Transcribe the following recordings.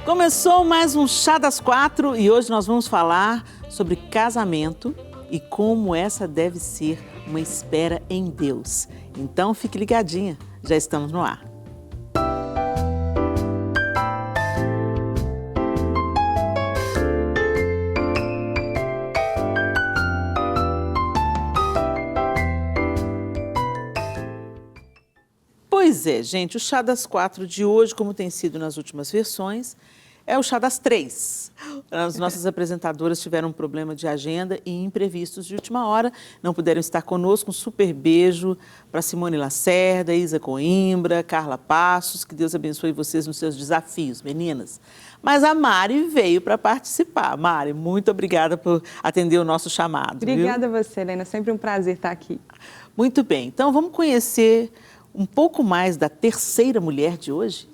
Começou mais um Chá das Quatro e hoje nós vamos falar sobre casamento e como essa deve ser uma espera em Deus. Então fique ligadinha, já estamos no ar. Pois é, gente, o Chá das Quatro de hoje, como tem sido nas últimas versões, é o Chá das Três. As nossas apresentadoras tiveram um problema de agenda e imprevistos de última hora, não puderam estar conosco. Um super beijo para Simone Lacerda, Isa Coimbra, Carla Passos, que Deus abençoe vocês nos seus desafios, meninas. Mas a Mari veio para participar. Mari, muito obrigada por atender o nosso chamado. Obrigada a você, Helena, sempre um prazer estar aqui. Muito bem, então vamos conhecer um pouco mais da terceira mulher de hoje?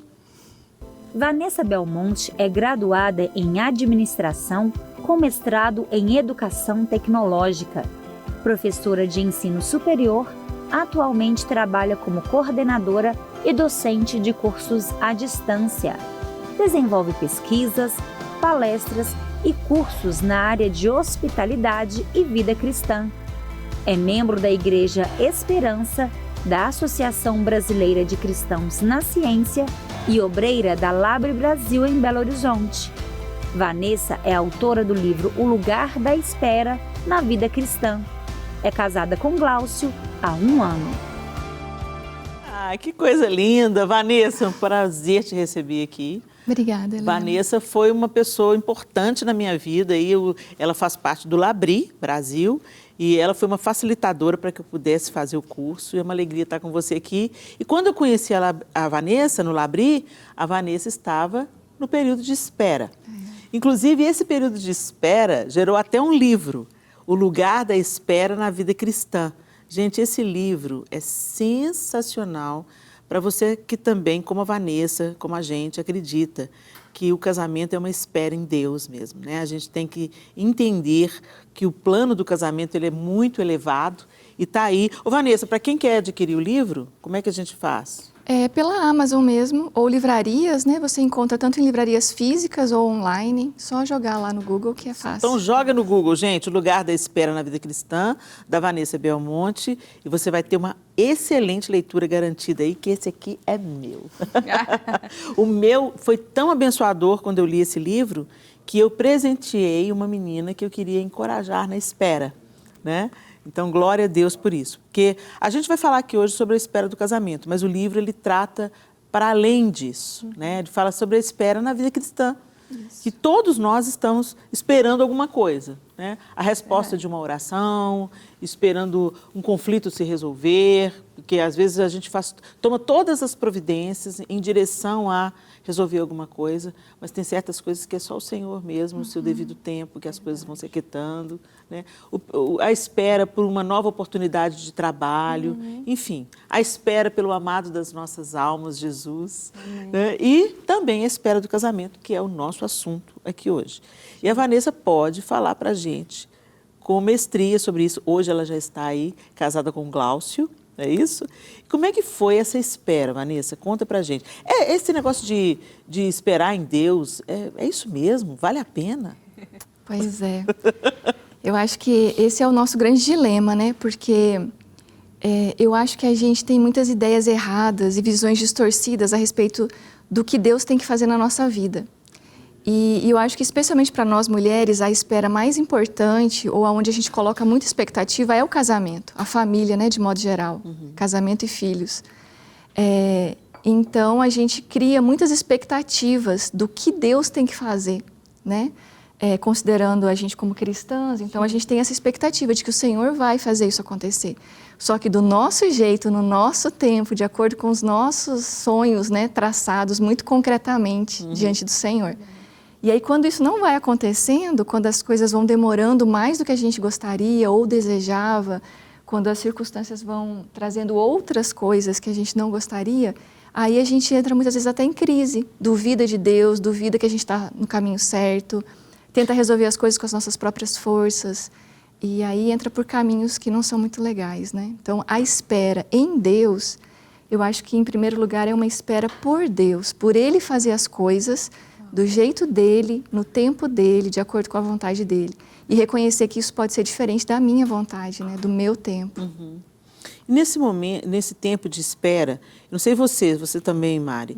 Vanessa Belmonte é graduada em Administração com mestrado em Educação Tecnológica. Professora de ensino superior, atualmente trabalha como coordenadora e docente de cursos à distância. Desenvolve pesquisas, palestras e cursos na área de hospitalidade e vida cristã. É membro da Igreja Esperança, da Associação Brasileira de Cristãos na Ciência e obreira da Labre Brasil em Belo Horizonte. Vanessa é autora do livro O Lugar da Espera na Vida Cristã. É casada com Glaucio há 1 ano. Ah, que coisa linda! Vanessa, é um prazer te receber aqui. Obrigada, Helena. Vanessa foi uma pessoa importante na minha vida. Ela faz parte do Labri Brasil e ela foi uma facilitadora para que eu pudesse fazer o curso. E é uma alegria estar com você aqui. E quando eu conheci a Vanessa no Labri, a Vanessa estava no período de espera. Inclusive, esse período de espera gerou até um livro, O Lugar da Espera na Vida Cristã. Gente, esse livro é sensacional para você que também, como a Vanessa, como a gente, acredita que o casamento é uma espera em Deus mesmo, né? A gente tem que entender que o plano do casamento ele é muito elevado e está aí. Ô Vanessa, para quem quer adquirir o livro, como é que a gente faz? É pela Amazon mesmo, ou livrarias, né? Você encontra tanto em livrarias físicas ou online. Só jogar lá no Google que é fácil. Então joga no Google, gente, O Lugar da Espera na Vida Cristã, da Vanessa Belmonte, e você vai ter uma excelente leitura garantida aí, que esse aqui é meu. O meu foi tão abençoador quando eu li esse livro, que eu presenteei uma menina que eu queria encorajar na espera, né? Então, glória a Deus por isso. Porque a gente vai falar aqui hoje sobre a espera do casamento, mas o livro ele trata para além disso, né? Ele fala sobre a espera na vida cristã. Isso. Que todos nós estamos esperando alguma coisa, né? A resposta de uma oração, esperando um conflito se resolver, porque às vezes a gente toma todas as providências em direção a resolver alguma coisa, mas tem certas coisas que é só o Senhor mesmo, no seu devido tempo, que as coisas vão se aquietando, né? A espera por uma nova oportunidade de trabalho, enfim, a espera pelo amado das nossas almas, Jesus, né? E também a espera do casamento, que é o nosso assunto aqui hoje. E a Vanessa pode falar para a gente com mestria sobre isso. Hoje ela já está aí, casada com Glaucio, é isso? Como é que foi essa espera, Vanessa? Conta pra gente. Esse negócio de esperar em Deus, é isso mesmo? Vale a pena? Pois é. Eu acho que esse é o nosso grande dilema, né? Porque eu acho que a gente tem muitas ideias erradas e visões distorcidas a respeito do que Deus tem que fazer na nossa vida. E eu acho que, especialmente para nós mulheres, a espera mais importante, ou aonde a gente coloca muita expectativa, é o casamento, a família, né, de modo geral, casamento e filhos. Então, a gente cria muitas expectativas do que Deus tem que fazer, né? Considerando a gente como cristãs, então a gente tem essa expectativa de que o Senhor vai fazer isso acontecer. Só que do nosso jeito, no nosso tempo, de acordo com os nossos sonhos, né, traçados muito concretamente diante do Senhor. E aí, quando isso não vai acontecendo, quando as coisas vão demorando mais do que a gente gostaria ou desejava, quando as circunstâncias vão trazendo outras coisas que a gente não gostaria, aí a gente entra muitas vezes até em crise, duvida de Deus, duvida que a gente está no caminho certo, tenta resolver as coisas com as nossas próprias forças, e aí entra por caminhos que não são muito legais, né? Então, a espera em Deus, eu acho que, em primeiro lugar, é uma espera por Deus, por Ele fazer as coisas do jeito dele, no tempo dele, de acordo com a vontade dele. E reconhecer que isso pode ser diferente da minha vontade, né? Do meu tempo. Uhum. Nesse momento, nesse tempo de espera, não sei você também, Mari,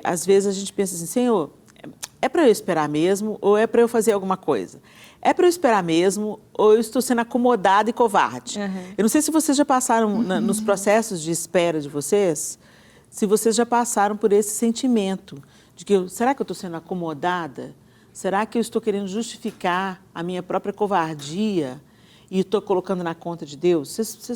às vezes a gente pensa assim, Senhor, é para eu esperar mesmo ou é para eu fazer alguma coisa? É para eu esperar mesmo ou eu estou sendo acomodada e covarde? Eu não sei se vocês já passaram nos processos de espera de vocês, se vocês já passaram por esse sentimento de que, será que eu estou sendo acomodada? Será que eu estou querendo justificar a minha própria covardia e estou colocando na conta de Deus? Vocês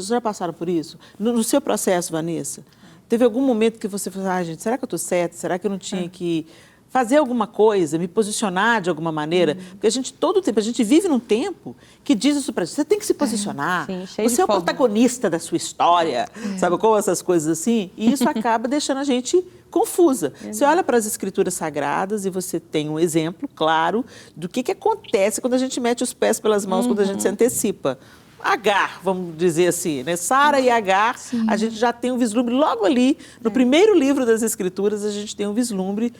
já passaram por isso? No seu processo, Vanessa, teve algum momento que você falou, gente, será que eu estou certa? Será que eu não tinha que fazer alguma coisa, me posicionar de alguma maneira? Porque todo o tempo, a gente vive num tempo que diz isso para gente, você tem que se posicionar, você é o protagonista da sua história, sabe como essas coisas assim? E isso acaba deixando a gente confusa. Você olha para as Escrituras Sagradas e você tem um exemplo claro do que acontece quando a gente mete os pés pelas mãos, quando a gente se antecipa. Agar, vamos dizer assim, né? Sara e Agar, a gente já tem um vislumbre logo ali, no primeiro livro das Escrituras, a gente tem um vislumbre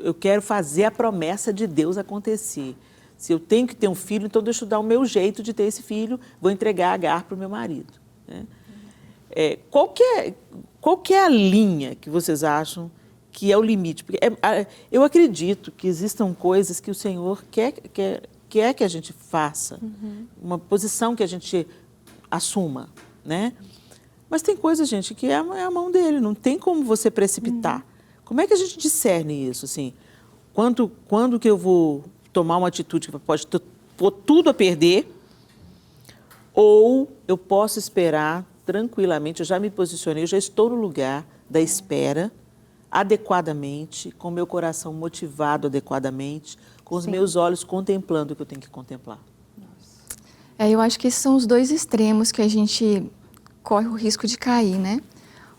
eu quero fazer a promessa de Deus acontecer. Se eu tenho que ter um filho, então deixa eu dar o meu jeito de ter esse filho, vou entregar Agar para o meu marido. Né? Qual que é a linha que vocês acham que é o limite? Porque eu acredito que existam coisas que o Senhor quer que a gente faça, uma posição que a gente assuma, né? Mas tem coisa, gente, que é a mão dele, não tem como você precipitar. Como é que a gente discerne isso, assim? Quando que eu vou tomar uma atitude que pode pôr tudo a perder, ou eu posso esperar tranquilamente, eu já me posicionei, eu já estou no lugar da espera, adequadamente, com o meu coração motivado adequadamente, com os meus olhos contemplando o que eu tenho que contemplar. Eu acho que esses são os dois extremos que a gente corre o risco de cair, né?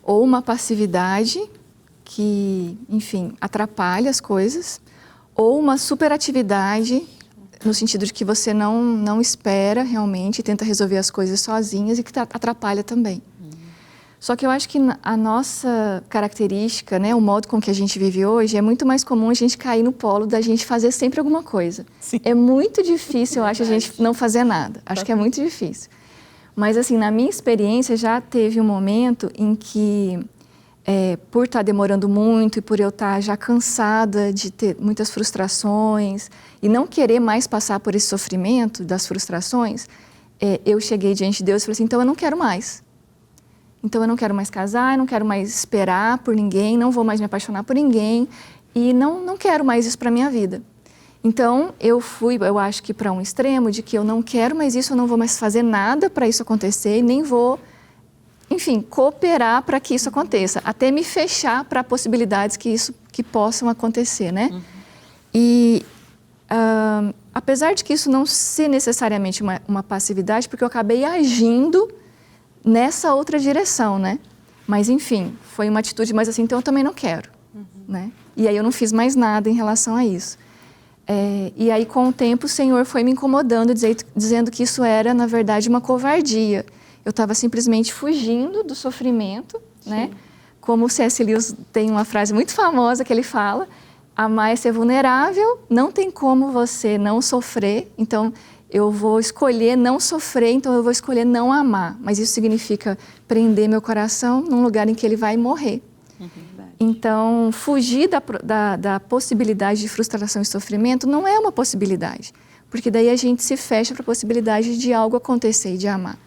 Ou uma passividade que, enfim, atrapalha as coisas, ou uma superatividade, no sentido de que você não espera realmente, tenta resolver as coisas sozinhas e que atrapalha também. Só que eu acho que a nossa característica, né, o modo com que a gente vive hoje, é muito mais comum a gente cair no polo da gente fazer sempre alguma coisa. Sim. É muito difícil, eu acho, a gente não fazer nada. Acho que é muito difícil. Mas, assim, na minha experiência, já teve um momento em que, por estar demorando muito e por eu estar já cansada de ter muitas frustrações e não querer mais passar por esse sofrimento das frustrações, eu cheguei diante de Deus e falei assim, então eu não quero mais. Então, eu não quero mais casar, não quero mais esperar por ninguém, não vou mais me apaixonar por ninguém e não quero mais isso para a minha vida. Então, eu acho que para um extremo de que eu não quero mais isso, eu não vou mais fazer nada para isso acontecer e nem vou, enfim, cooperar para que isso aconteça, até me fechar para possibilidades que possam acontecer, né? E, apesar de que isso não ser necessariamente uma passividade, porque eu acabei agindo nessa outra direção, né? Mas, enfim, foi uma atitude mais assim, então eu também não quero, né? E aí eu não fiz mais nada em relação a isso. E aí, com o tempo, o Senhor foi me incomodando, dizendo que isso era, na verdade, uma covardia. Eu estava simplesmente fugindo do sofrimento, né? Como o C.S. Lewis tem uma frase muito famosa que ele fala, amar é ser vulnerável, não tem como você não sofrer, então eu vou escolher não sofrer, então eu vou escolher não amar. Mas isso significa prender meu coração num lugar em que ele vai morrer. Então, fugir da possibilidade de frustração e sofrimento não é uma possibilidade. Porque daí a gente se fecha para a possibilidade de algo acontecer e de amar.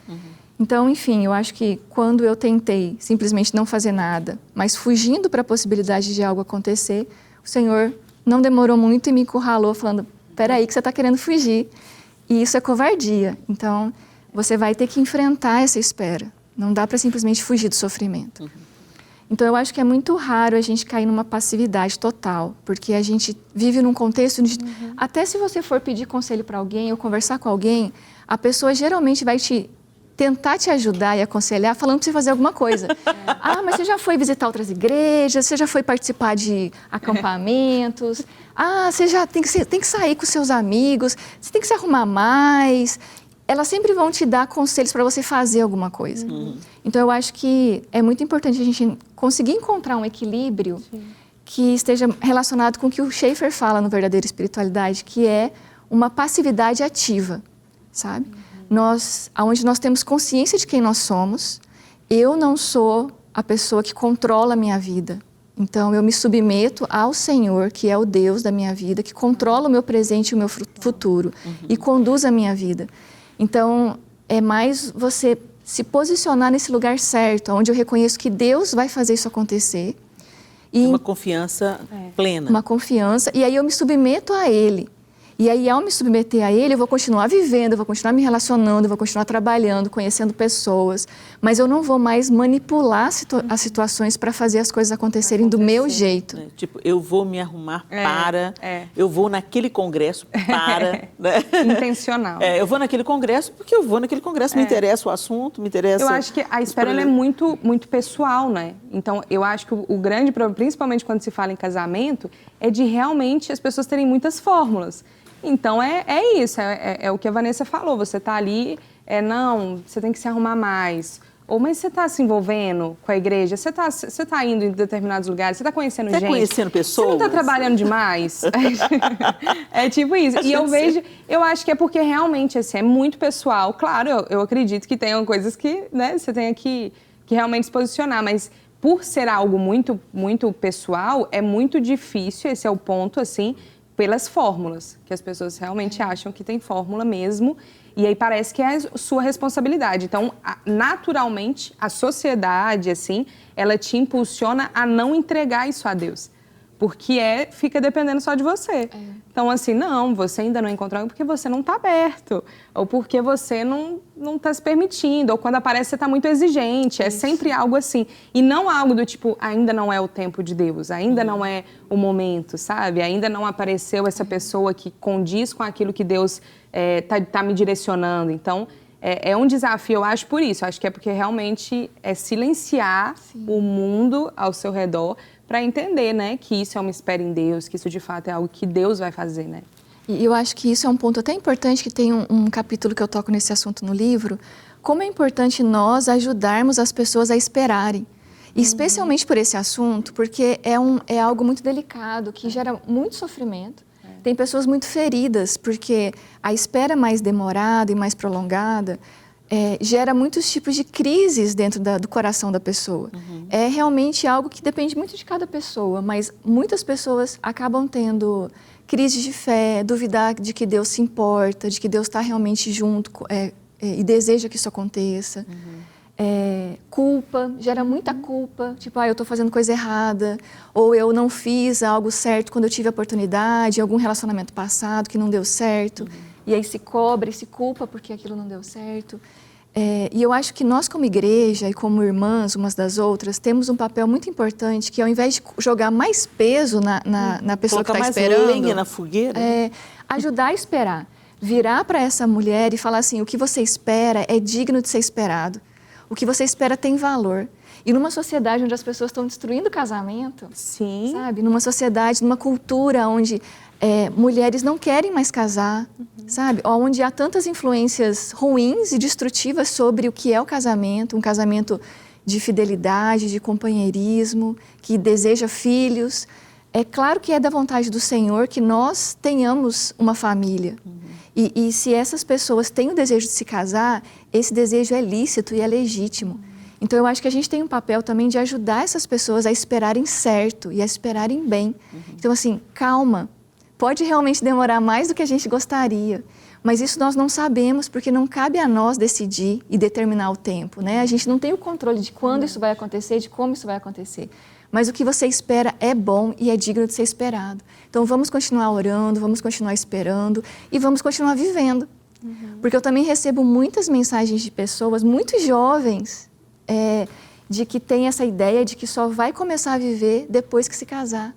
Então, enfim, eu acho que quando eu tentei simplesmente não fazer nada, mas fugindo para a possibilidade de algo acontecer, o Senhor não demorou muito e me encurralou falando, peraí que você está querendo fugir. E isso é covardia. Então, você vai ter que enfrentar essa espera. Não dá para simplesmente fugir do sofrimento. Então, eu acho que é muito raro a gente cair numa passividade total, porque a gente vive num contexto onde, até se você for pedir conselho para alguém ou conversar com alguém, a pessoa geralmente vai tentar te ajudar e aconselhar falando para você fazer alguma coisa. Mas você já foi visitar outras igrejas, você já foi participar de acampamentos, você já tem que sair com seus amigos, você tem que se arrumar mais. Elas sempre vão te dar conselhos para você fazer alguma coisa. Então, eu acho que é muito importante a gente conseguir encontrar um equilíbrio que esteja relacionado com o que o Schaefer fala no Verdadeira Espiritualidade, que é uma passividade ativa, sabe? Onde nós temos consciência de quem nós somos, eu não sou a pessoa que controla a minha vida. Então, eu me submeto ao Senhor, que é o Deus da minha vida, que controla o meu presente e o meu futuro e conduz a minha vida. Então, é mais você se posicionar nesse lugar certo, onde eu reconheço que Deus vai fazer isso acontecer. E uma confiança plena. Uma confiança, e aí eu me submeto a Ele. E aí, ao me submeter a Ele, eu vou continuar vivendo, eu vou continuar me relacionando, eu vou continuar trabalhando, conhecendo pessoas, mas eu não vou mais manipular as situações para fazer as coisas acontecerem do meu jeito. Tipo, eu vou me arrumar eu vou naquele congresso né? Intencional. Eu vou naquele congresso porque eu vou naquele congresso, me interessa o assunto, me interessa... Eu acho que a espera ela é muito, muito pessoal, né? Então, eu acho que o grande problema, principalmente quando se fala em casamento, é de realmente as pessoas terem muitas fórmulas. Então, é isso, é o que a Vanessa falou, você está ali, não, você tem que se arrumar mais. Ou, mas você está se envolvendo com a igreja, você tá indo em determinados lugares, você está conhecendo gente. Você está conhecendo pessoas. Você não está trabalhando demais. É tipo isso. E eu acho que é porque realmente, assim, é muito pessoal. Claro, eu acredito que tenham coisas que, né, você tenha que realmente se posicionar, mas por ser algo muito, muito pessoal, é muito difícil, esse é o ponto, assim, pelas fórmulas, que as pessoas realmente acham que tem fórmula mesmo, e aí parece que é sua responsabilidade. Então, naturalmente, a sociedade, assim, ela te impulsiona a não entregar isso a Deus, porque fica dependendo só de você. Então, assim, não, você ainda não encontrou porque você não está aberto, ou porque você não está se permitindo, ou quando aparece você está muito exigente, é sempre algo assim. E não algo do tipo, ainda não é o tempo de Deus, ainda não é o momento, sabe? Ainda não apareceu essa pessoa que condiz com aquilo que Deus tá me direcionando. Então, é um desafio, eu acho, por isso. Acho que é porque realmente é silenciar o mundo ao seu redor para entender, né, que isso é uma espera em Deus, que isso de fato é algo que Deus vai fazer, né? E eu acho que isso é um ponto até importante, que tem um capítulo que eu toco nesse assunto no livro, como é importante nós ajudarmos as pessoas a esperarem. E especialmente por esse assunto, porque é algo muito delicado, que gera muito sofrimento. Tem pessoas muito feridas, porque a espera mais demorada e mais prolongada gera muitos tipos de crises dentro do coração da pessoa. É realmente algo que depende muito de cada pessoa, mas muitas pessoas acabam tendo crises de fé, duvidar de que Deus se importa, de que Deus está realmente junto e deseja que isso aconteça. Culpa, gera muita culpa, tipo, eu estou fazendo coisa errada, ou eu não fiz algo certo quando eu tive a oportunidade, algum relacionamento passado que não deu certo, e aí se cobra e se culpa porque aquilo não deu certo. E eu acho que nós, como igreja e como irmãs umas das outras, temos um papel muito importante, que ao invés de jogar mais peso na pessoa que está esperando... Colocar mais lenha na fogueira. Ajudar a esperar. Virar para essa mulher e falar assim, o que você espera é digno de ser esperado. O que você espera tem valor. E numa sociedade onde as pessoas estão destruindo o casamento, sabe? Numa sociedade, numa cultura onde mulheres não querem mais casar, sabe? Onde há tantas influências ruins e destrutivas sobre o que é o casamento, um casamento de fidelidade, de companheirismo, que deseja filhos. É claro que é da vontade do Senhor que nós tenhamos uma família. E se essas pessoas têm o desejo de se casar, esse desejo é lícito e é legítimo. Então, eu acho que a gente tem um papel também de ajudar essas pessoas a esperarem certo e a esperarem bem. Então, assim, calma. Pode realmente demorar mais do que a gente gostaria, mas isso nós não sabemos, porque não cabe a nós decidir e determinar o tempo, né? A gente não tem o controle de quando isso vai acontecer, de como isso vai acontecer. Mas o que você espera é bom e é digno de ser esperado. Então, vamos continuar orando, vamos continuar esperando e vamos continuar vivendo. Porque eu também recebo muitas mensagens de pessoas muito jovens de que tem essa ideia de que só vai começar a viver depois que se casar.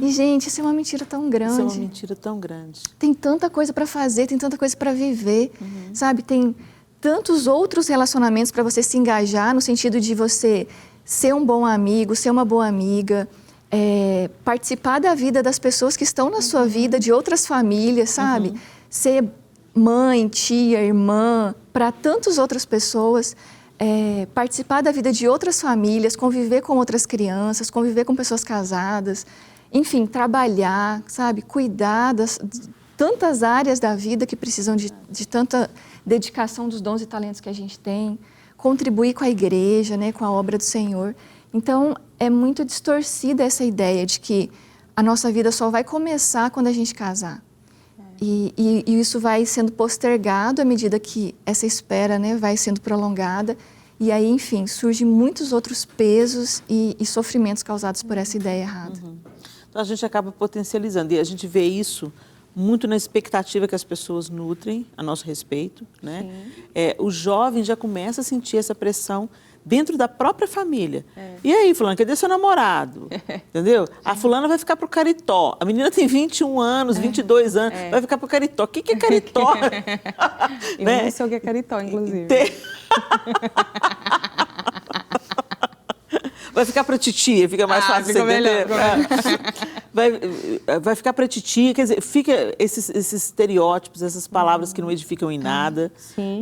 E, gente, isso é uma mentira tão grande. Isso é uma mentira tão grande. Tem tanta coisa para fazer, tem tanta coisa para viver, sabe? Tem tantos outros relacionamentos para você se engajar, no sentido de você ser um bom amigo, ser uma boa amiga, participar da vida das pessoas que estão na sua vida, de outras famílias, sabe? Ser mãe, tia, irmã, para tantas outras pessoas. participar da vida de outras famílias, conviver com outras crianças, conviver com pessoas casadas, enfim, trabalhar, sabe, cuidar de tantas áreas da vida que precisam de tanta dedicação dos dons e talentos que a gente tem, contribuir com a igreja, né, com a obra do Senhor. Então, é muito distorcida essa ideia de que a nossa vida só vai começar quando a gente casar. E isso vai sendo postergado à medida que essa espera, né, vai sendo prolongada. E aí, enfim, surgem muitos outros pesos e sofrimentos causados por essa ideia errada. Então, a gente acaba potencializando. E a gente vê isso muito na expectativa que as pessoas nutrem a nosso respeito, né? O jovem já começa a sentir essa pressão dentro da própria família. E aí, fulano, cadê seu namorado? Entendeu? A fulana vai ficar pro caritó. A menina tem 21 anos, 22 anos, vai ficar pro caritó. O que é caritó? Eu Né? não sei o que é caritó, inclusive. Vai ficar para titia, fica mais fácil fica você entender. melhor. Vai ficar para titia, quer dizer, fica esses estereótipos, essas palavras que não edificam em nada,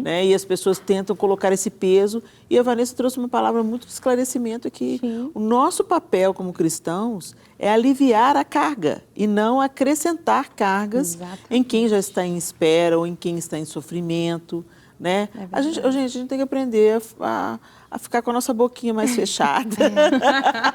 né? E as pessoas tentam colocar esse peso. E a Vanessa trouxe uma palavra muito de esclarecimento aqui. O nosso papel como cristãos é aliviar a carga e não acrescentar cargas em quem já está em espera ou em quem está em sofrimento, né? A gente tem que aprender a ficar com a nossa boquinha mais fechada.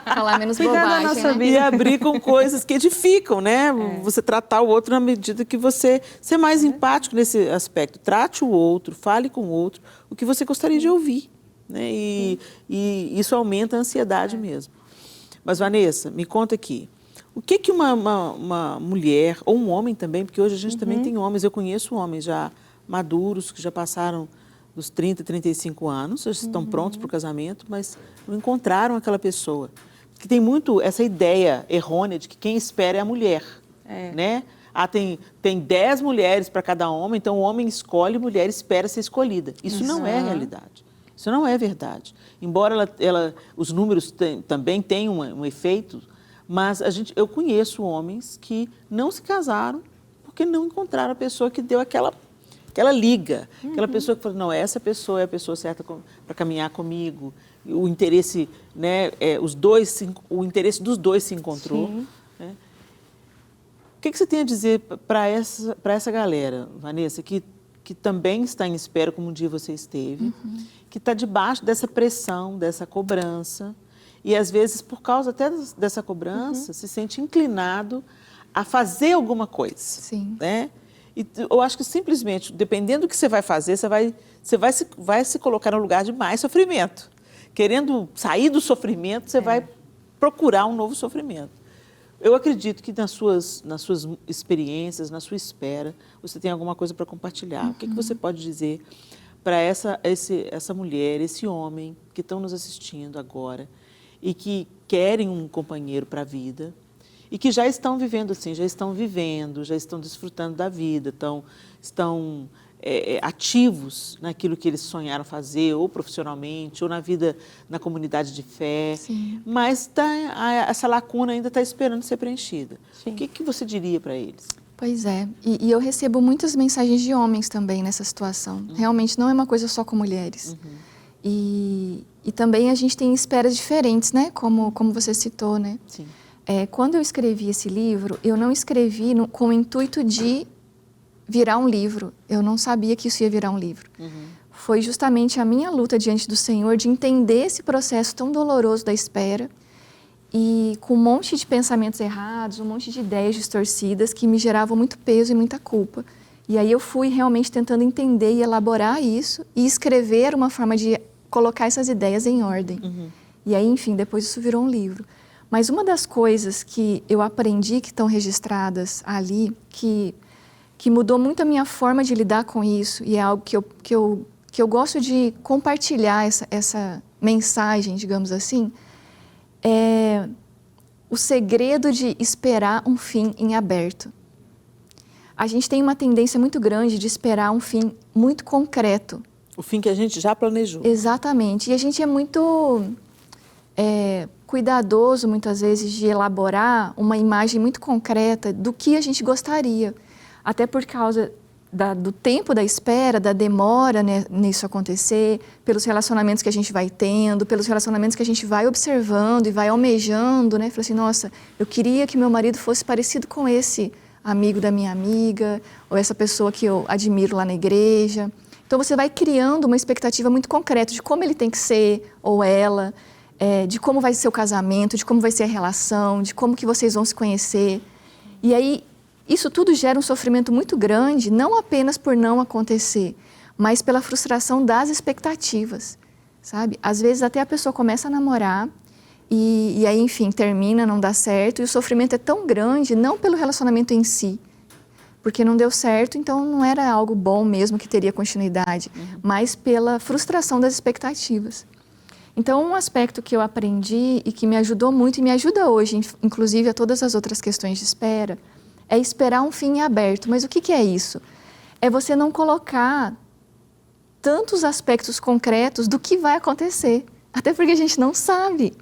Falar menos Cuidar da bobagem, nossa né? vida. E abrir com coisas que edificam, né? Você tratar o outro na medida que você ser mais empático nesse aspecto. Trate o outro, fale com o outro o que você gostaria de ouvir, né? E isso aumenta a ansiedade mesmo. Mas, Vanessa, me conta aqui. O que uma mulher, ou um homem também, porque hoje a gente também tem homens, eu conheço homens já maduros, que já passaram dos 30, 35 anos, já estão prontos para o casamento, mas não encontraram aquela pessoa. Porque tem muito essa ideia errônea de que quem espera é a mulher, né? Tem 10 mulheres para cada homem, então o homem escolhe, a mulher espera ser escolhida. Isso não é realidade. Isso não é verdade. Embora os números também tenham um efeito, mas eu conheço homens que não se casaram porque não encontraram a pessoa que deu aquela liga, aquela pessoa que falou, não, essa pessoa é a pessoa certa para caminhar comigo, o interesse, né, o interesse dos dois se encontrou. Né? O que você tem a dizer para essa galera, Vanessa, que também está em espera, como um dia você esteve, que está debaixo dessa pressão, dessa cobrança, e às vezes, por causa até dessa cobrança, se sente inclinado a fazer alguma coisa. Sim. Né? E eu acho que simplesmente, dependendo do que você vai fazer, você vai se colocar no lugar de mais sofrimento. Querendo sair do sofrimento, você vai procurar um novo sofrimento. Eu acredito que nas suas experiências, na sua espera, você tem alguma coisa para compartilhar. O que você pode dizer para essa mulher, esse homem que estão nos assistindo agora e que querem um companheiro para a vida, e que já estão vivendo assim, já estão desfrutando da vida, estão ativos naquilo que eles sonharam fazer, ou profissionalmente, ou na vida, na comunidade de fé. Sim. Mas essa lacuna ainda está esperando ser preenchida. Sim. O que você diria para eles? Pois é, e eu recebo muitas mensagens de homens também nessa situação. Realmente não é uma coisa só com mulheres. E também a gente tem esperas diferentes, né? Como você citou, né? Sim. Quando eu escrevi esse livro, eu não escrevi com o intuito de virar um livro. Eu não sabia que isso ia virar um livro. Foi justamente a minha luta diante do Senhor de entender esse processo tão doloroso da espera e com um monte de pensamentos errados, um monte de ideias distorcidas que me geravam muito peso e muita culpa. E aí eu fui realmente tentando entender e elaborar isso e escrever uma forma de colocar essas ideias em ordem. E aí, enfim, depois isso virou um livro. Mas uma das coisas que eu aprendi que estão registradas ali, que mudou muito a minha forma de lidar com isso, e é algo que eu gosto de compartilhar essa mensagem, digamos assim, é o segredo de esperar um fim em aberto. A gente tem uma tendência muito grande de esperar um fim muito concreto. O fim que a gente já planejou. Exatamente. E a gente é muito cuidadoso, muitas vezes, de elaborar uma imagem muito concreta do que a gente gostaria. Até por causa do tempo da espera, da demora, né, nisso acontecer, pelos relacionamentos que a gente vai tendo, pelos relacionamentos que a gente vai observando e vai almejando, né? Falei assim, nossa, eu queria que meu marido fosse parecido com esse amigo da minha amiga, ou essa pessoa que eu admiro lá na igreja. Então você vai criando uma expectativa muito concreta de como ele tem que ser, ou ela, de como vai ser o casamento, de como vai ser a relação, de como que vocês vão se conhecer. E aí, isso tudo gera um sofrimento muito grande, não apenas por não acontecer, mas pela frustração das expectativas, sabe? Às vezes até a pessoa começa a namorar e aí, enfim, termina, não dá certo, e o sofrimento é tão grande, não pelo relacionamento em si, porque não deu certo, então não era algo bom mesmo que teria continuidade, mas pela frustração das expectativas. Então, um aspecto que eu aprendi e que me ajudou muito e me ajuda hoje, inclusive a todas as outras questões de espera, é esperar um fim aberto. Mas o que é isso? É você não colocar tantos aspectos concretos do que vai acontecer, até porque a gente não sabe.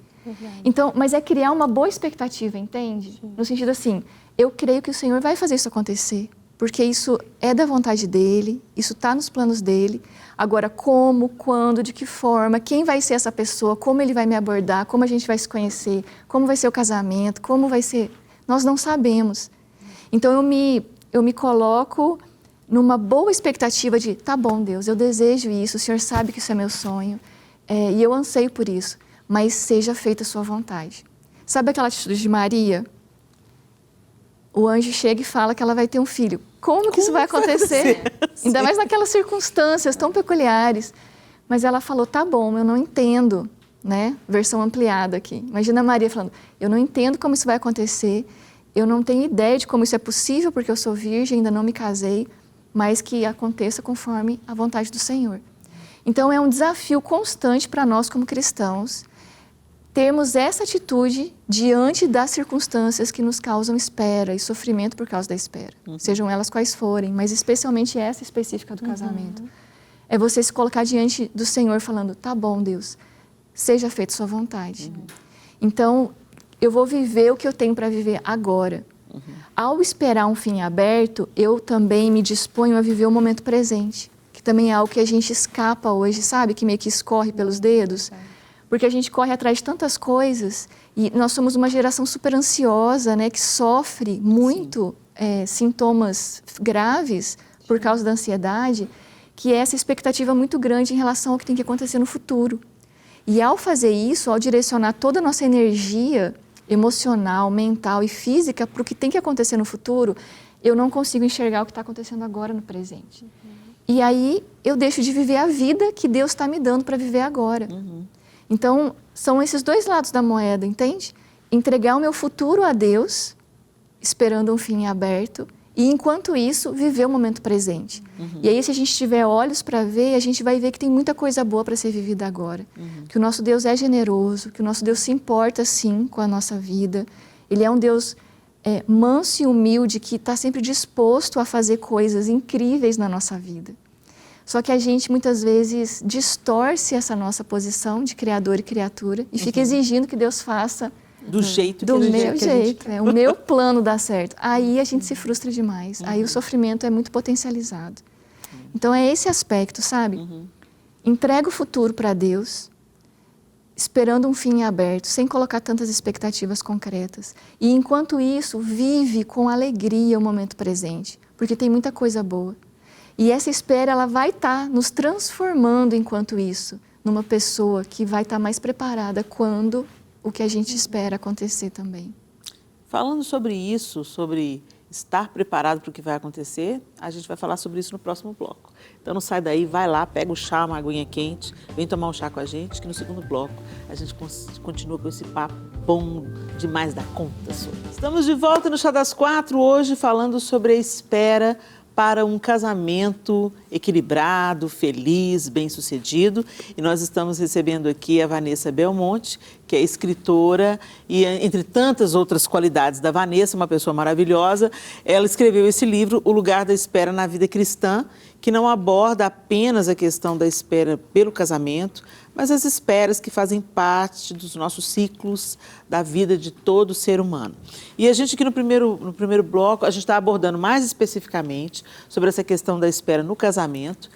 Então, mas é criar uma boa expectativa, entende? No sentido assim, eu creio que o Senhor vai fazer isso acontecer, porque isso é da vontade dEle, isso está nos planos dEle. Agora, como, quando, de que forma, quem vai ser essa pessoa, como Ele vai me abordar, como a gente vai se conhecer, como vai ser o casamento, como vai ser... Nós não sabemos. Então, eu me coloco numa boa expectativa de, tá bom, Deus, eu desejo isso, o Senhor sabe que isso é meu sonho, e eu anseio por isso, mas seja feita a sua vontade. Sabe aquela atitude de Maria? O anjo chega e fala que ela vai ter um filho. Como que isso vai acontecer? Ainda mais naquelas circunstâncias tão peculiares. Mas ela falou, tá bom, eu não entendo, né? Versão ampliada aqui. Imagina a Maria falando, eu não entendo como isso vai acontecer, eu não tenho ideia de como isso é possível, porque eu sou virgem, ainda não me casei, mas que aconteça conforme a vontade do Senhor. Então, é um desafio constante para nós como cristãos, termos essa atitude diante das circunstâncias que nos causam espera e sofrimento por causa da espera. Sejam elas quais forem, mas especialmente essa específica do casamento. É você se colocar diante do Senhor falando, tá bom, Deus, seja feita sua vontade. Então, eu vou viver o que eu tenho para viver agora. Ao esperar um fim aberto, eu também me disponho a viver o momento presente, que também é algo que a gente escapa hoje, sabe? Que meio que escorre pelos dedos. Porque a gente corre atrás de tantas coisas e nós somos uma geração super ansiosa, né? Que sofre muito sintomas graves por causa da ansiedade, que é essa expectativa muito grande em relação ao que tem que acontecer no futuro. E ao fazer isso, ao direcionar toda a nossa energia emocional, mental e física para o que tem que acontecer no futuro, eu não consigo enxergar o que está acontecendo agora no presente. E aí eu deixo de viver a vida que Deus está me dando para viver agora. Então, são esses dois lados da moeda, entende? Entregar o meu futuro a Deus, esperando um fim aberto, e enquanto isso, viver o momento presente. E aí, se a gente tiver olhos para ver, a gente vai ver que tem muita coisa boa para ser vivida agora. Que o nosso Deus é generoso, que o nosso Deus se importa, sim, com a nossa vida. Ele é um Deus manso e humilde, que está sempre disposto a fazer coisas incríveis na nossa vida. Só que a gente, muitas vezes, distorce essa nossa posição de criador e criatura e fica exigindo que Deus faça do jeito do meu jeito. O meu plano dá certo. Aí a gente se frustra demais. Aí o sofrimento é muito potencializado. Então, é esse aspecto, sabe? Entrega o futuro para Deus, esperando um fim aberto, sem colocar tantas expectativas concretas. E, enquanto isso, vive com alegria o momento presente, porque tem muita coisa boa. E essa espera, ela vai estar nos transformando, enquanto isso, numa pessoa que vai estar mais preparada quando o que a gente espera acontecer também. Falando sobre isso, sobre estar preparado para o que vai acontecer, a gente vai falar sobre isso no próximo bloco. Então não sai daí, vai lá, pega o chá, uma aguinha quente, vem tomar um chá com a gente, que no segundo bloco a gente continua com esse papo bom demais da conta sobre. Estamos de volta no Chá das Quatro, hoje falando sobre a espera para um casamento equilibrado, feliz, bem-sucedido. E nós estamos recebendo aqui a Vanessa Belmonte, que é escritora e, entre tantas outras qualidades da Vanessa, uma pessoa maravilhosa, ela escreveu esse livro, O Lugar da Espera na Vida Cristã, que não aborda apenas a questão da espera pelo casamento, mas as esperas que fazem parte dos nossos ciclos da vida de todo ser humano. E a gente aqui no primeiro bloco, a gente está abordando mais especificamente sobre essa questão da espera no casamento.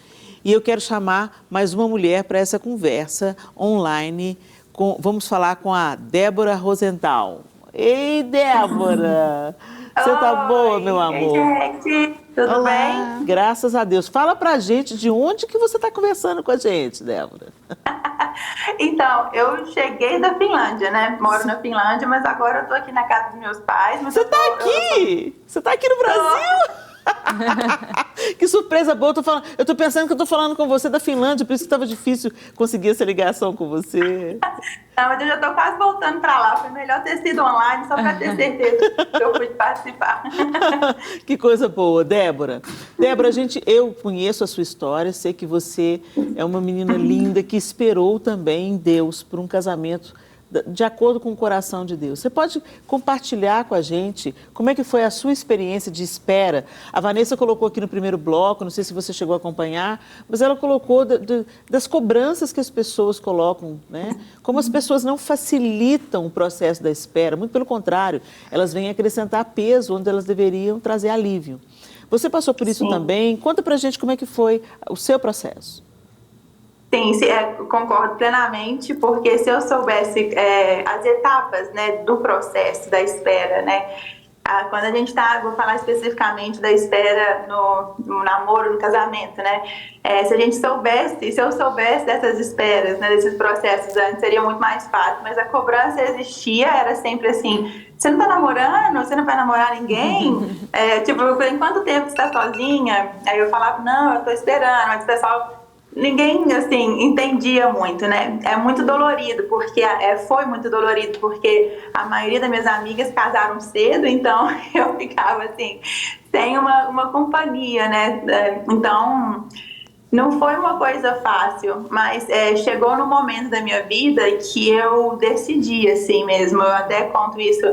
E eu quero chamar mais uma mulher para essa conversa online. Vamos falar com a Débora Rosenthal. Ei, Débora! Você tá boa, meu amor? Gente, tudo bem? Graças a Deus. Fala pra gente de onde que você está conversando com a gente, Débora. Então, eu cheguei da Finlândia, né? Moro na Finlândia, mas agora eu tô aqui na casa dos meus pais. Você tá aqui? Você tá aqui no Brasil? Que surpresa boa, eu tô pensando que eu tô falando com você da Finlândia, por isso que estava difícil conseguir essa ligação com você. Não, mas eu já tô quase voltando para lá, foi melhor ter sido online, só para ter certeza que eu pude participar. Que coisa boa, Débora. Débora, eu conheço a sua história, sei que você é uma menina linda que esperou também em Deus por um casamento de acordo com o coração de Deus. Você pode compartilhar com a gente como é que foi a sua experiência de espera? A Vanessa colocou aqui no primeiro bloco, não sei se você chegou a acompanhar, mas ela colocou das cobranças que as pessoas colocam, né? Como as pessoas não facilitam o processo da espera, muito pelo contrário, elas vêm acrescentar peso onde elas deveriam trazer alívio. Você passou por isso também? Conta pra gente como é que foi o seu processo. Sim, concordo plenamente, porque se eu soubesse as etapas, né, do processo da espera, né, quando a gente vou falar especificamente da espera no namoro, no casamento, né, se eu soubesse dessas esperas, né, desses processos antes, seria muito mais fácil, mas a cobrança existia, era sempre assim, você não tá namorando? Você não vai namorar ninguém? Em quanto tempo você tá sozinha? Aí eu falava, não, eu tô esperando, mas o pessoal... Ninguém, assim, entendia muito, né? É muito dolorido, porque foi muito dolorido, porque a maioria das minhas amigas casaram cedo, então eu ficava, assim, sem uma companhia, né? Então, não foi uma coisa fácil, mas chegou no momento da minha vida que eu decidi, assim mesmo. Eu até conto isso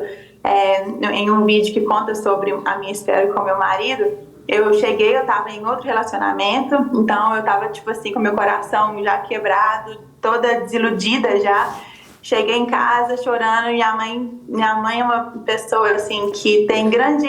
em um vídeo que conta sobre a minha espera com meu marido. Eu estava em outro relacionamento, então eu estava, tipo assim, com meu coração já quebrado, toda desiludida já. Cheguei em casa chorando e minha mãe é uma pessoa, assim, que tem grande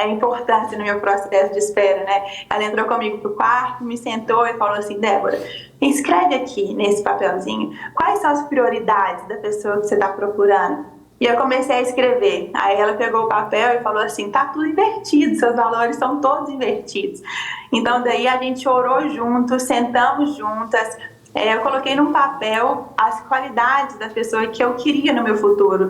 importância no meu processo de espera, né? Ela entrou comigo pro quarto, me sentou e falou assim, Débora, escreve aqui nesse papelzinho quais são as prioridades da pessoa que você está procurando. E eu comecei a escrever. Aí ela pegou o papel e falou assim, tá tudo invertido, seus valores são todos invertidos. Então daí a gente orou juntos, sentamos juntas, eu coloquei num papel as qualidades da pessoa que eu queria no meu futuro.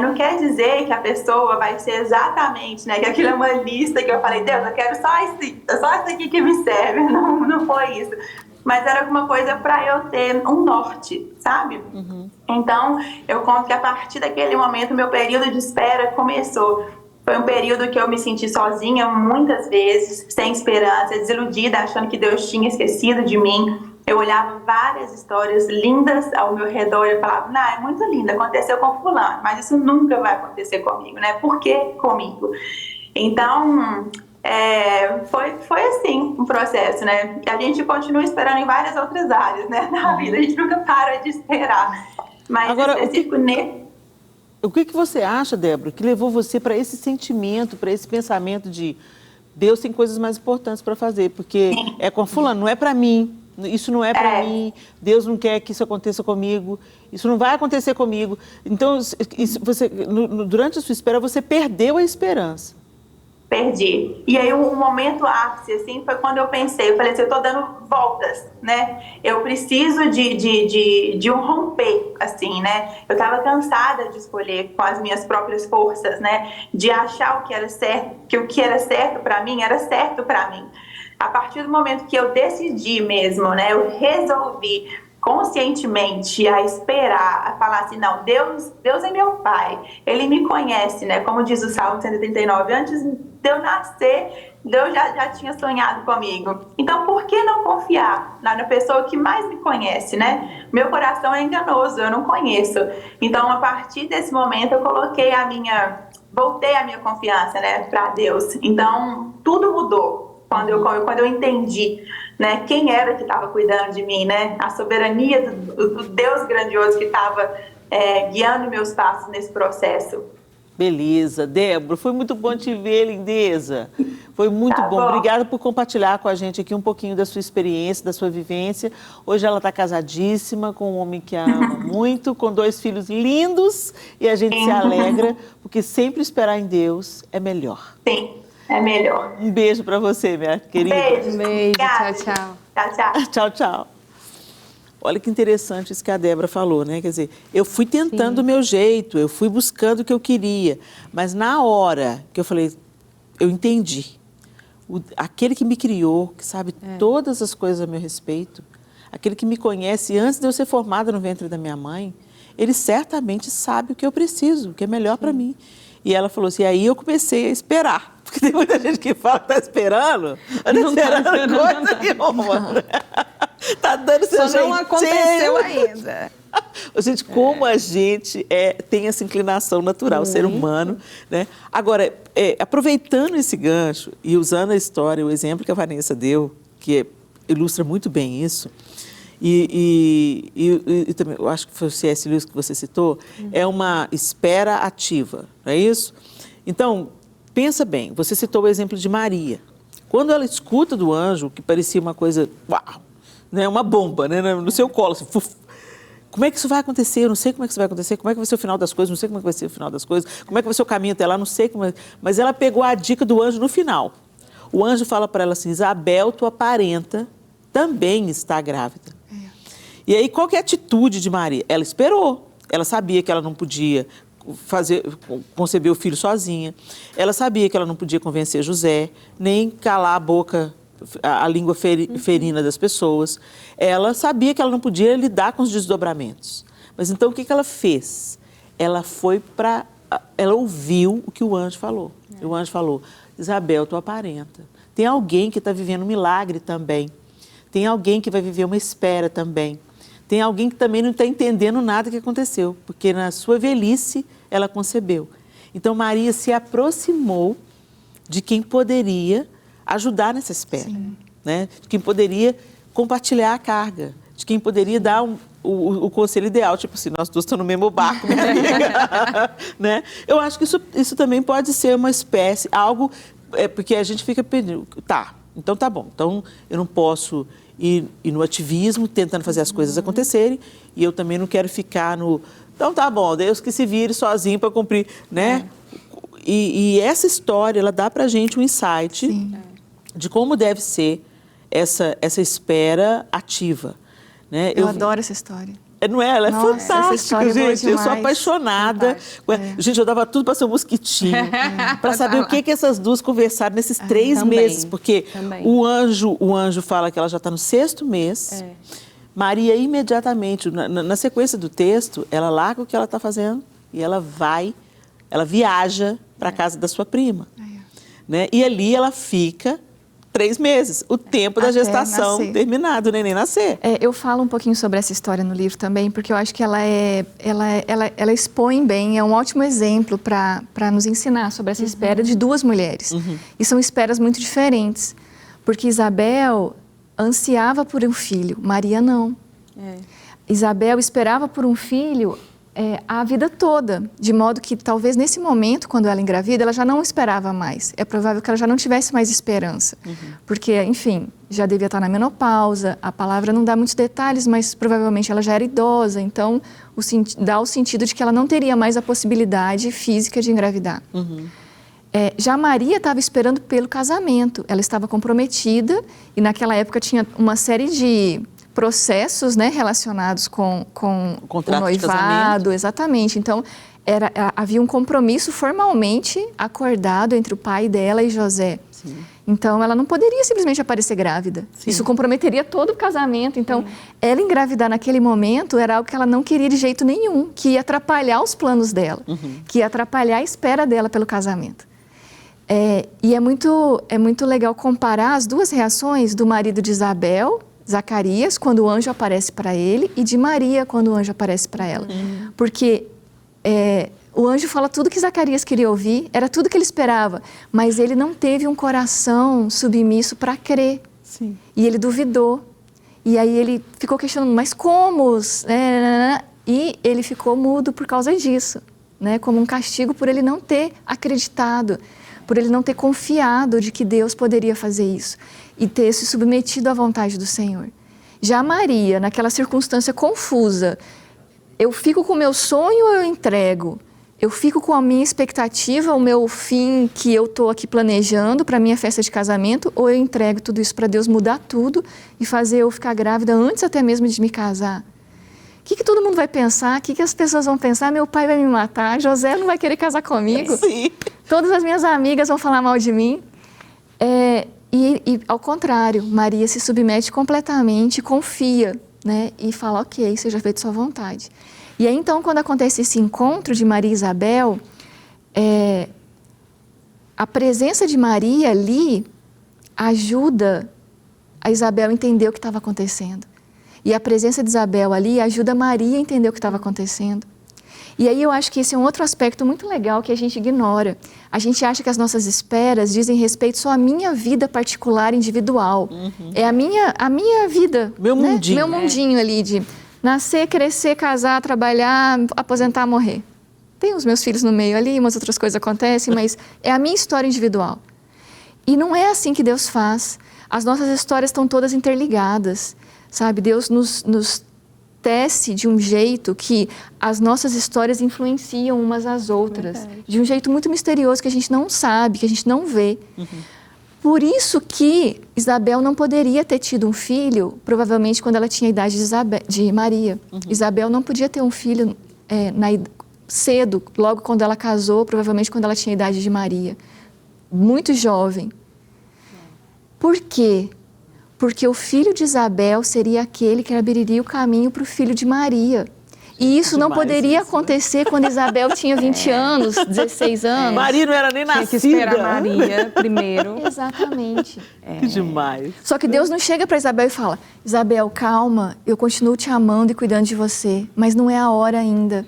Não quer dizer que a pessoa vai ser exatamente, né, que aquilo é uma lista que eu falei, Deus, eu quero só isso aqui que me serve. Não foi isso. Mas era alguma coisa para eu ter um norte, sabe? Uhum. Então, eu conto que a partir daquele momento, meu período de espera começou. Foi um período que eu me senti sozinha muitas vezes, sem esperança, desiludida, achando que Deus tinha esquecido de mim. Eu olhava várias histórias lindas ao meu redor e eu falava, não, é muito linda, aconteceu com fulano, mas isso nunca vai acontecer comigo, né? Por que comigo? Então... foi assim um processo, né? A gente continua esperando em várias outras áreas, né, na vida, a gente nunca para de esperar. Mas agora, o que você acha, Débora, que levou você para esse sentimento, para esse pensamento de Deus tem coisas mais importantes para fazer, porque é com fulano, não é para mim, isso não é para mim, Deus não quer que isso aconteça comigo, isso não vai acontecer comigo. Então, durante a sua espera, você perdeu a esperança. Perdi. E aí o momento ápice, assim, foi quando eu pensei, eu falei assim, eu tô dando voltas, né? Eu preciso de um romper, assim, né? Eu tava cansada de escolher com as minhas próprias forças, né? De achar o que era certo, que o que era certo pra mim, era certo pra mim. A partir do momento que eu decidi mesmo, né? Eu resolvi conscientemente a esperar, a falar assim, não, Deus é meu pai, Ele me conhece, né? Como diz o Salmo 139, antes de eu nascer, Deus já tinha sonhado comigo. Então, por que não confiar na pessoa que mais me conhece, né? Meu coração é enganoso, eu não conheço. Então, a partir desse momento, eu voltei a minha confiança, né, para Deus. Então, tudo mudou. quando eu entendi, né, quem era que estava cuidando de mim, né, a soberania do Deus grandioso que estava guiando meus passos nesse processo. Beleza. Débora, foi muito bom te ver, lindeza. Foi muito bom. Obrigada por compartilhar com a gente aqui um pouquinho da sua experiência, da sua vivência. Hoje ela está casadíssima com um homem que a ama muito, com 2 filhos lindos, e a gente se alegra, porque sempre esperar em Deus é melhor. Sim, é melhor. Um beijo para você, minha querida. Beijo. Beijo, Obrigada. tchau, tchau. Tchau, tchau. Tchau, tchau. Olha que interessante isso que a Débora falou, né? Quer dizer, eu fui tentando o meu jeito, eu fui buscando o que eu queria, mas na hora que eu falei, eu entendi. Aquele que me criou, que sabe todas as coisas a meu respeito, aquele que me conhece antes de eu ser formada no ventre da minha mãe, ele certamente sabe o que eu preciso, o que é melhor para mim. E ela falou assim, aí eu comecei a esperar. Porque tem muita gente que fala que está esperando, não está esperando coisa nenhuma. Está dando seu Só jeitinho. não aconteceu ainda. Gente, como a gente tem essa inclinação natural, o ser humano, né? Agora, aproveitando esse gancho e usando a história, o exemplo que a Vanessa deu, que ilustra muito bem isso, e também, eu acho que foi o C.S. Lewis que você citou, é uma espera ativa, não é isso? Então, pensa bem, você citou o exemplo de Maria. Quando ela escuta do anjo, que parecia uma coisa, uau, né, uma bomba, né, no seu colo, assim, como é que isso vai acontecer? Eu não sei como é que isso vai acontecer, como é que vai ser o final das coisas, não sei como é que vai ser o final das coisas, como é que vai ser o caminho até lá, não sei como é. Mas ela pegou a dica do anjo no final. O anjo fala para ela assim, Isabel, tua parenta, também está grávida. E aí, qual que é a atitude de Maria? Ela esperou, ela sabia que ela não podia conceber o filho sozinha, ela sabia que ela não podia convencer José, nem calar a boca, a língua ferina das pessoas. Ela sabia que ela não podia lidar com os desdobramentos. Mas então o que ela fez? Ela ouviu o que o anjo falou. O anjo falou, Isabel, tua parenta. Tem alguém que está vivendo um milagre também. Tem alguém que vai viver uma espera também. Tem alguém que também não está entendendo nada que aconteceu, porque na sua velhice ela concebeu. Então Maria se aproximou de quem poderia ajudar nessa espera, né? De quem poderia compartilhar a carga, de quem poderia dar o conselho ideal, tipo assim, nós duas estamos no mesmo barco, minha amiga. Né? Eu acho que isso também pode ser uma espécie, algo, porque a gente fica pedindo, então tá bom, então eu não posso ir no ativismo, tentando fazer as coisas acontecerem, e eu também não quero ficar então tá bom, Deus que se vire sozinho para cumprir, né? E essa história, ela dá pra gente um insight de como deve ser essa espera ativa. Né? Eu adoro essa história. Não é? Ela é fantástica, gente. Eu sou apaixonada. Gente, eu dava tudo para ser um mosquitinho, para saber o que essas duas conversaram nesses 3 meses. Porque o anjo fala que ela já está no 6º mês. Maria, imediatamente, na sequência do texto, ela larga o que ela está fazendo e ela viaja para a casa da sua prima. Né? E ali ela fica 3 meses, o tempo da gestação terminado, o neném nascer. Eu falo um pouquinho sobre essa história no livro também, porque eu acho que ela expõe bem, é um ótimo exemplo para nos ensinar sobre essa espera de 2 mulheres. E são esperas muito diferentes, porque Isabel ansiava por um filho, Maria não. Isabel esperava por um filho a vida toda, de modo que talvez nesse momento, quando ela engravida, ela já não esperava mais. É provável que ela já não tivesse mais esperança, porque, enfim, já devia estar na menopausa, a palavra não dá muitos detalhes, mas provavelmente ela já era idosa, então dá o sentido de que ela não teria mais a possibilidade física de engravidar. Já Maria estava esperando pelo casamento, ela estava comprometida e naquela época tinha uma série de processos, né, relacionados com o noivado, exatamente. Então, havia um compromisso formalmente acordado entre o pai dela e José. Então, ela não poderia simplesmente aparecer grávida. Isso comprometeria todo o casamento. Então, ela engravidar naquele momento era algo que ela não queria de jeito nenhum, que ia atrapalhar os planos dela, que ia atrapalhar a espera dela pelo casamento. E é muito legal comparar as 2 reações do marido de Isabel, Zacarias, quando o anjo aparece para ele, e de Maria, quando o anjo aparece para ela. Porque O anjo fala tudo que Zacarias queria ouvir, era tudo que ele esperava, mas ele não teve um coração submisso para crer. Sim. E ele duvidou. E aí ele ficou questionando, mas como? E ele ficou mudo por causa disso, né? Como um castigo por ele não ter acreditado, por ele não ter confiado de que Deus poderia fazer isso e ter se submetido à vontade do Senhor. Já Maria, naquela circunstância confusa, eu fico com o meu sonho ou eu entrego? Eu fico com a minha expectativa, o meu fim que eu estou aqui planejando para a minha festa de casamento, ou eu entrego tudo isso para Deus mudar tudo e fazer eu ficar grávida antes até mesmo de me casar? O que todo mundo vai pensar? O que as pessoas vão pensar? Meu pai vai me matar, José não vai querer casar comigo. Sim. Todas as minhas amigas vão falar mal de mim. E ao contrário, Maria se submete completamente, confia, né? E fala, ok, seja feita sua vontade. E aí, então, quando acontece esse encontro de Maria e Isabel, a presença de Maria ali ajuda a Isabel a entender o que estava acontecendo. E a presença de Isabel ali ajuda Maria a entender o que estava acontecendo. E aí eu acho que esse é um outro aspecto muito legal que a gente ignora. A gente acha que as nossas esperas dizem respeito só à minha vida particular, individual. Uhum. É a minha vida. Meu mundinho. Meu mundinho ali de nascer, crescer, casar, trabalhar, aposentar, morrer. Tem os meus filhos no meio ali, umas outras coisas acontecem, mas é a minha história individual. E não é assim que Deus faz. As nossas histórias estão todas interligadas, sabe? Deus nos tece de um jeito que as nossas histórias influenciam umas às outras. Verdade. De um jeito muito misterioso que a gente não sabe, que a gente não vê. Uhum. Por isso que Isabel não poderia ter tido um filho, provavelmente quando ela tinha a idade de Maria. Uhum. Isabel não podia ter um filho cedo, logo quando ela casou, provavelmente quando ela tinha a idade de Maria. Muito jovem. Por quê? Porque o filho de Isabel seria aquele que abriria o caminho para o filho de Maria. E isso não poderia acontecer quando Isabel tinha 20 anos, 16 anos. Maria não era nem nascida. Tinha que esperar Maria primeiro. Exatamente. Que demais. Só que Deus não chega para Isabel e fala, Isabel, calma, eu continuo te amando e cuidando de você, mas não é a hora ainda.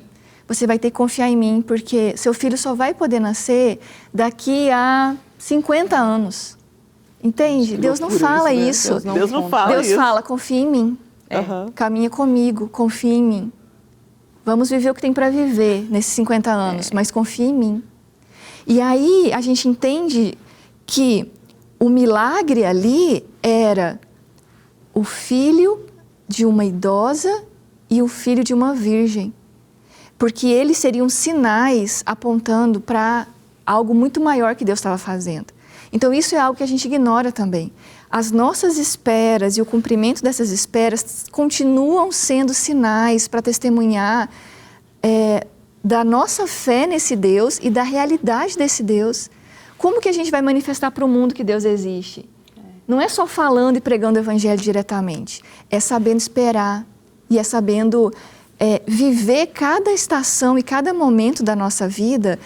Você vai ter que confiar em mim, porque seu filho só vai poder nascer daqui a 50 anos. Entende? Deus não fala isso. Deus não fala isso. Deus fala, confia em mim. Caminha comigo, confia em mim. Vamos viver o que tem para viver nesses 50 anos, mas confia em mim. E aí a gente entende que o milagre ali era o filho de uma idosa e o filho de uma virgem. Porque eles seriam sinais apontando para algo muito maior que Deus estava fazendo. Então, isso é algo que a gente ignora também. As nossas esperas e o cumprimento dessas esperas continuam sendo sinais para testemunhar da nossa fé nesse Deus e da realidade desse Deus. Como que a gente vai manifestar para o mundo que Deus existe? Não é só falando e pregando o evangelho diretamente. É sabendo esperar e é sabendo viver cada estação e cada momento da nossa vida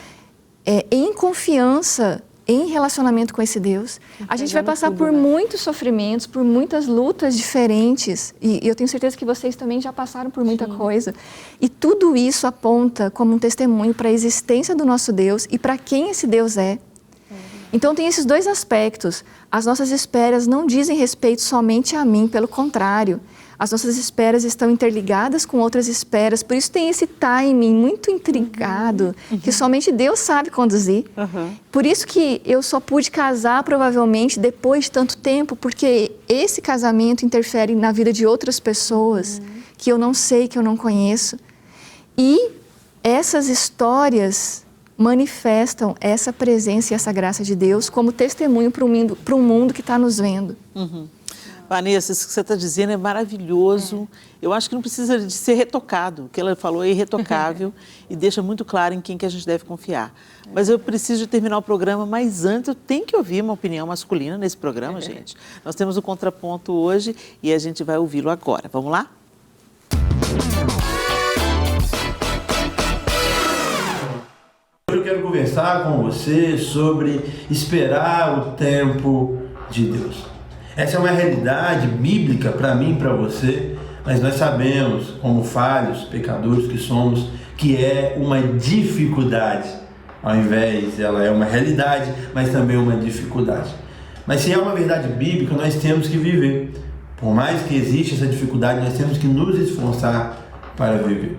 em confiança, em relacionamento com esse Deus. A gente vai passar por muitos sofrimentos, por muitas lutas diferentes, e eu tenho certeza que vocês também já passaram por muita coisa. E tudo isso aponta como um testemunho para a existência do nosso Deus e para quem esse Deus é. Então tem esses dois aspectos. As nossas esperas não dizem respeito somente a mim, pelo contrário. As nossas esperas estão interligadas com outras esperas, por isso tem esse timing muito intricado, que somente Deus sabe conduzir. Por isso que eu só pude casar, provavelmente, depois de tanto tempo, porque esse casamento interfere na vida de outras pessoas, que eu não sei, que eu não conheço. E essas histórias manifestam essa presença e essa graça de Deus como testemunho para um mundo que está nos vendo. Vanessa, isso que você está dizendo é maravilhoso. Eu acho que não precisa de ser retocado. O que ela falou é irretocável e deixa muito claro em quem que a gente deve confiar. Mas eu preciso de terminar o programa, mas antes eu tenho que ouvir uma opinião masculina nesse programa, gente. Nós temos o Contraponto hoje e a gente vai ouvi-lo agora. Vamos lá? Hoje eu quero conversar com você sobre esperar o tempo de Deus. Essa é uma realidade bíblica para mim e para você, mas nós sabemos, como falhos, pecadores que somos, que é uma dificuldade. Ao invés, ela é uma realidade, mas também uma dificuldade. Mas se é uma verdade bíblica, nós temos que viver. Por mais que exista essa dificuldade, nós temos que nos esforçar para viver.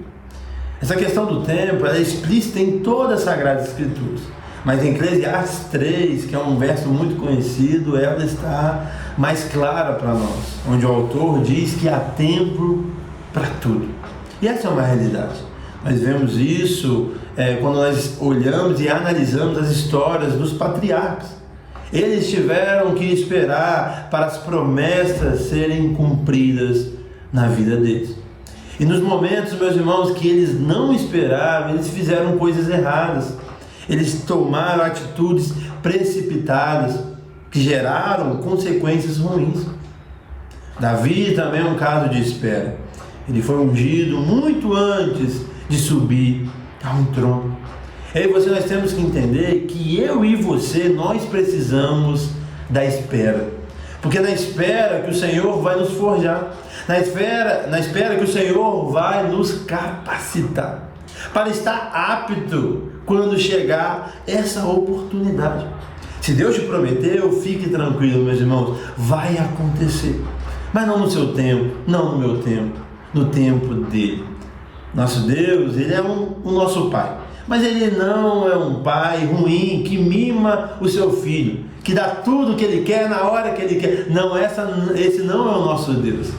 Essa questão do tempo, ela é explícita em todas as Sagradas Escrituras. Mas em Eclesiastes 3, que é um verso muito conhecido, ela está mais clara para nós, onde o autor diz que há tempo para tudo. E essa é uma realidade. Nós vemos isso quando nós olhamos e analisamos as histórias dos patriarcas. Eles tiveram que esperar para as promessas serem cumpridas na vida deles. E nos momentos, meus irmãos, que eles não esperavam, eles fizeram coisas erradas. Eles tomaram atitudes precipitadas que geraram consequências ruins. Davi também é um caso de espera. Ele foi ungido muito antes de subir a um trono. E aí nós temos que entender que eu e você, nós precisamos da espera. Porque na espera que o Senhor vai nos forjar. Na espera que o Senhor vai nos capacitar. Para estar apto quando chegar essa oportunidade. Se Deus te prometeu, fique tranquilo, meus irmãos, vai acontecer. Mas não no seu tempo, não no meu tempo, no tempo dele. Nosso Deus, ele é o nosso Pai. Mas ele não é um pai ruim que mima o seu filho, que dá tudo o que ele quer na hora que ele quer. Não, esse não é o nosso Deus.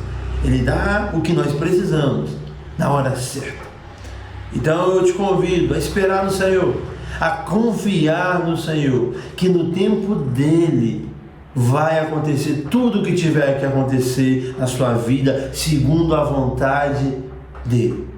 Ele dá o que nós precisamos na hora certa. Então eu te convido a esperar no Senhor, a confiar no Senhor, que no tempo dele vai acontecer tudo o que tiver que acontecer na sua vida, segundo a vontade dele.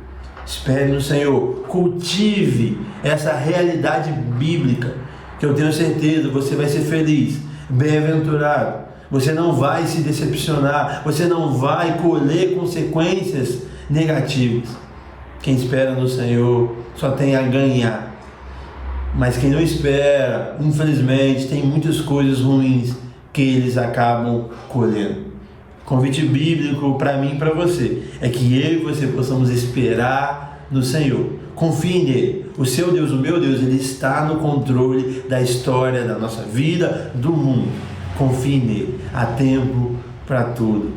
Espere no Senhor, cultive essa realidade bíblica, que eu tenho certeza você vai ser feliz, bem-aventurado. Você não vai se decepcionar, você não vai colher consequências negativas. Quem espera no Senhor só tem a ganhar. Mas quem não espera, infelizmente, tem muitas coisas ruins que eles acabam colhendo. Convite bíblico para mim e para você é que eu e você possamos esperar no Senhor. Confie nele. O seu Deus, o meu Deus, ele está no controle da história da nossa vida, do mundo. Confie nele. Há tempo para tudo.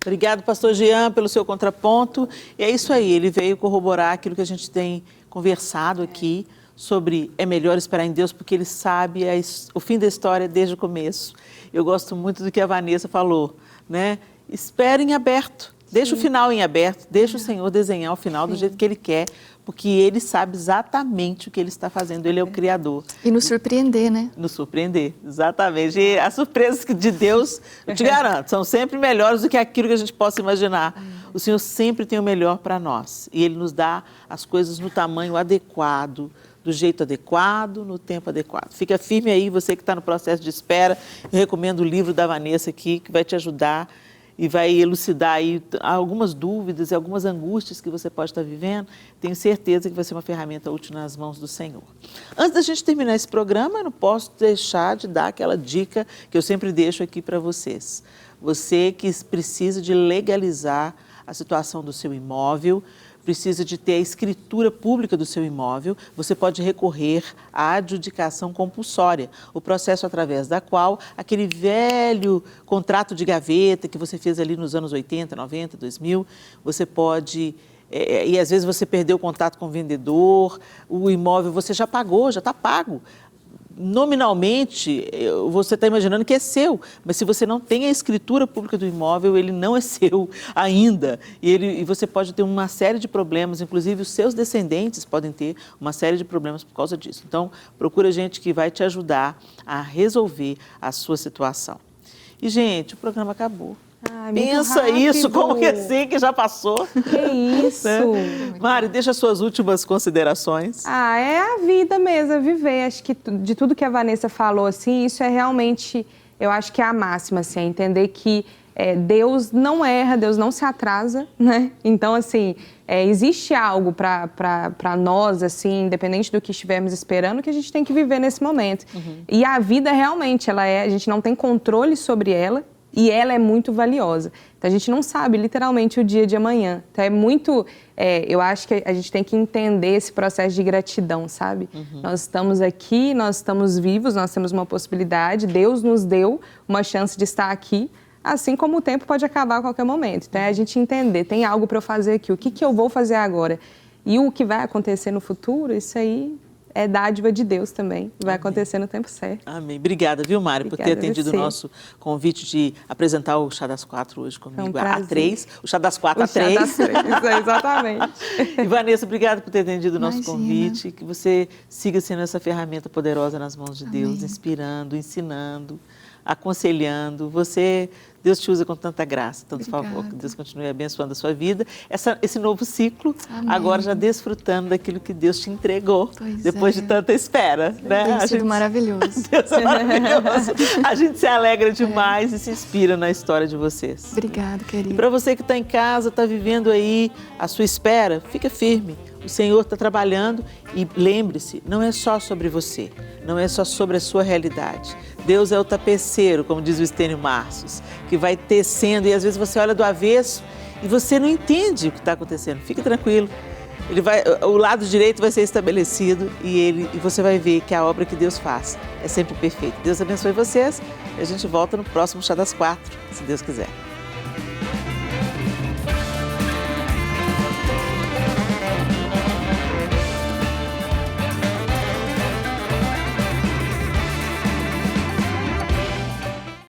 Obrigado, pastor Jean, pelo seu contraponto. E é isso aí, ele veio corroborar aquilo que a gente tem conversado aqui sobre é melhor esperar em Deus, porque ele sabe o fim da história desde o começo. Eu gosto muito do que a Vanessa falou, né? Espere em aberto, deixa o final em aberto, deixa o Senhor desenhar o final do jeito que ele quer, porque ele sabe exatamente o que ele está fazendo, ele é o Criador. E nos surpreender, né? Nos surpreender, exatamente. E as surpresas de Deus, eu te garanto, são sempre melhores do que aquilo que a gente possa imaginar. O Senhor sempre tem o melhor para nós. E Ele nos dá as coisas no tamanho adequado, do jeito adequado, no tempo adequado. Fica firme aí, você que está no processo de espera. Eu recomendo o livro da Vanessa aqui, que vai te ajudar e vai elucidar aí algumas dúvidas e algumas angústias que você pode estar vivendo. Tenho certeza que vai ser uma ferramenta útil nas mãos do Senhor. Antes da gente terminar esse programa, eu não posso deixar de dar aquela dica que eu sempre deixo aqui para vocês. Você que precisa de legalizar a situação do seu imóvel, precisa de ter a escritura pública do seu imóvel, você pode recorrer à adjudicação compulsória, o processo através da qual aquele velho contrato de gaveta que você fez ali nos anos 80, 90, 2000, você pode... e às vezes você perdeu o contato com o vendedor, o imóvel você já pagou, já está pago. Nominalmente, você está imaginando que é seu, mas se você não tem a escritura pública do imóvel, ele não é seu ainda. E você pode ter uma série de problemas, inclusive os seus descendentes podem ter uma série de problemas por causa disso. Então, procura gente que vai te ajudar a resolver a sua situação. E, gente, o programa acabou. Ai, pensa isso, como que assim que já passou? Que isso! Né? Mari, deixa as suas últimas considerações. É a vida mesmo, é viver. Acho que de tudo que a Vanessa falou, assim, isso é realmente, eu acho que é a máxima, assim, é entender que Deus não erra, Deus não se atrasa, né? Então, assim, existe algo para nós, assim, independente do que estivermos esperando, que a gente tem que viver nesse momento. Uhum. E a vida realmente, a gente não tem controle sobre ela, E ela é muito valiosa. Então, a gente não sabe literalmente o dia de amanhã. Então, é muito... eu acho que a gente tem que entender esse processo de gratidão, sabe? Nós estamos aqui, nós estamos vivos, nós temos uma possibilidade. Deus nos deu uma chance de estar aqui, assim como o tempo pode acabar a qualquer momento. Então, é a gente entender, tem algo para eu fazer aqui, o que eu vou fazer agora? E o que vai acontecer no futuro, isso aí é dádiva de Deus também. Vai acontecer no tempo certo. Amém. Obrigada, viu, Mari, por ter atendido o nosso convite de apresentar o Chá das Quatro hoje comigo. A3, o Chá das Quatro, A3. Exatamente. E Vanessa, obrigada por ter atendido o nosso convite. Que você siga sendo essa ferramenta poderosa nas mãos de Deus, inspirando, ensinando, aconselhando. Deus te usa com tanta graça, tanto favor. Que Deus continue abençoando a sua vida. Esse novo ciclo, agora já desfrutando daquilo que Deus te entregou, depois de tanta espera. Né? Tem sido maravilhoso. Deus é maravilhoso. A gente se alegra demais e se inspira na história de vocês. Obrigada, querida. E para você que está em casa, está vivendo aí a sua espera, fica firme. O Senhor está trabalhando e lembre-se, não é só sobre você, não é só sobre a sua realidade. Deus é o tapeceiro, como diz o Estênio Marços, que vai tecendo e às vezes você olha do avesso e você não entende o que está acontecendo. Fique tranquilo, o lado direito vai ser estabelecido e você vai ver que a obra que Deus faz é sempre perfeita. Deus abençoe vocês e a gente volta no próximo Chá das Quatro, se Deus quiser.